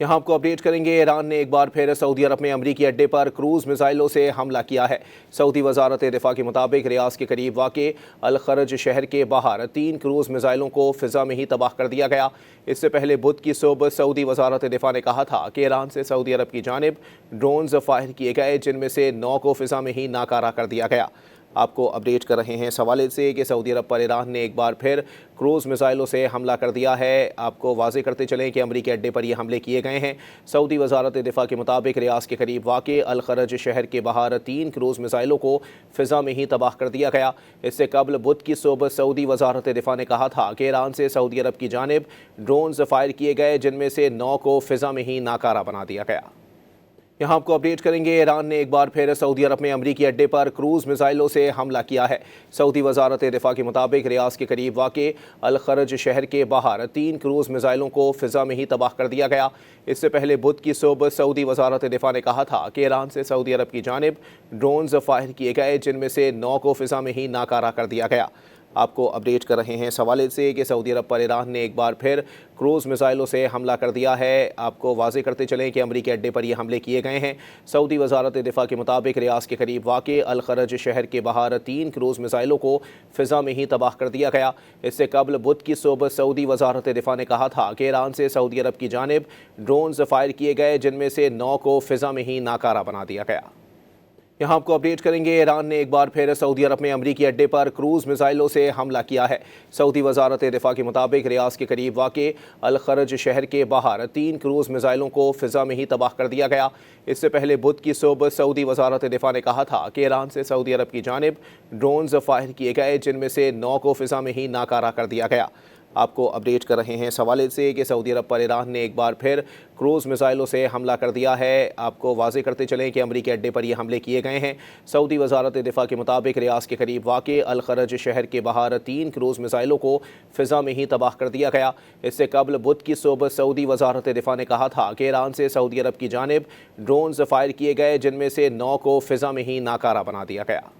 यहाँ आपको अपडेट करेंगे। ईरान ने एक बार फिर सऊदी अरब में अमरीकी अड्डे पर क्रूज मिसाइलों से हमला किया है। सऊदी वजारत दिफा के मुताबिक रियाज के करीब वाक़े अल खरज शहर के बाहर 3 क्रूज मिसाइलों को फिजा में ही तबाह कर दिया गया। इससे पहले बुध की सुबह सऊदी वजारत दिफा ने कहा था कि ईरान से सऊदी अरब की जानिब ड्रोन्स फायर किए गए, जिनमें से 9 को फिजा में ही नाकारा कर दिया गया। आपको अपडेट कर रहे हैं इस हवाले से कि सऊदी अरब पर ईरान ने एक बार फिर क्रूज़ मिसाइलों से हमला कर दिया है। आपको वाज़ेह करते चलें कि अमरीकी अड्डे पर ये हमले किए गए हैं। सऊदी वजारत दिफा के मुताबिक रियाज के करीब वाक़े अल खरज शहर के बाहर 3 क्रूज़ मिसाइलों को फ़िज़ा में ही तबाह कर दिया गया। इससे कबल बुध की सुबह सऊदी वजारत दिफा ने कहा था कि ईरान से सऊदी अरब की जानिब ड्रोन्स फायर किए गए, जिनमें से 9 को फ़िज़ा में ही नाकारा बना दिया गया। यहाँ आपको अपडेट करेंगे। ईरान ने एक बार फिर सऊदी अरब में अमरीकी अड्डे पर क्रूज़ मिसाइलों से हमला किया है। सऊदी वजारत दिफा के मुताबिक रियाज के करीब वाक़े अल खरज शहर के बाहर 3 क्रूज़ मिसाइलों को फिजा में ही तबाह कर दिया गया। इससे पहले बुध की सुबह सऊदी वजारत दिफा ने कहा था कि ईरान से सऊदी अरब की जानिब ड्रोन्स फायर किए गए, जिनमें से 9 को फिजा में ही नाकारा कर दिया गया। आपको अपडेट कर रहे हैं इस हवाले से कि सऊदी अरब पर ईरान ने एक बार फिर क्रूज़ मिसाइलों से हमला कर दिया है। आपको वाज़ेह करते चलें कि अमरीकी अड्डे पर ये हमले किए गए हैं। सऊदी वजारत दिफा के मुताबिक रियाज के करीब वाक़े अल खरज शहर के बाहर 3 क्रूज़ मिसाइलों को फिजा में ही तबाह कर दिया गया। इससे कबल बुध की सुबह सऊदी वजारत दिफा ने कहा था कि ईरान से सऊदी अरब की जानिब ड्रोन्स फायर किए गए, जिनमें से 9 को फिजा में ही नाकारा बना दिया गया। यहाँ आपको अपडेट करेंगे। ईरान ने एक बार फिर सऊदी अरब में अमरीकी अड्डे पर क्रूज़ मिसाइलों से हमला किया है। सऊदी वजारत दिफा के मुताबिक रियाज के करीब वाक़े अल खरज शहर के बाहर 3 क्रूज़ मिसाइलों को फिजा में ही तबाह कर दिया गया। इससे पहले बुध की सुबह सऊदी वजारत दिफा ने कहा था कि ईरान से सऊदी अरब की जानिब ड्रोन्स फायर किए गए, जिनमें से 9 को फिजा में ही नाकारा कर दिया गया। आपको अपडेट कर रहे हैं इस हवाले से कि सऊदी अरब पर ईरान ने एक बार फिर क्रूज़ मिसाइलों से हमला कर दिया है। आपको वाज़ेह करते चलें कि अमरीकी अड्डे पर ये हमले किए गए हैं। सऊदी वजारत दिफा के मुताबिक रियाज के करीब वाक़े अल खरज शहर के बाहर 3 क्रूज़ मिसाइलों को फिजा में ही तबाह कर दिया गया। इससे कबल बुध की सुबह सऊदी वजारत दिफा ने कहा था कि ईरान से सऊदी अरब की जानिब ड्रोन्स फायर किए गए, जिनमें से 9 को फिजा में ही नाकारा बना दिया गया।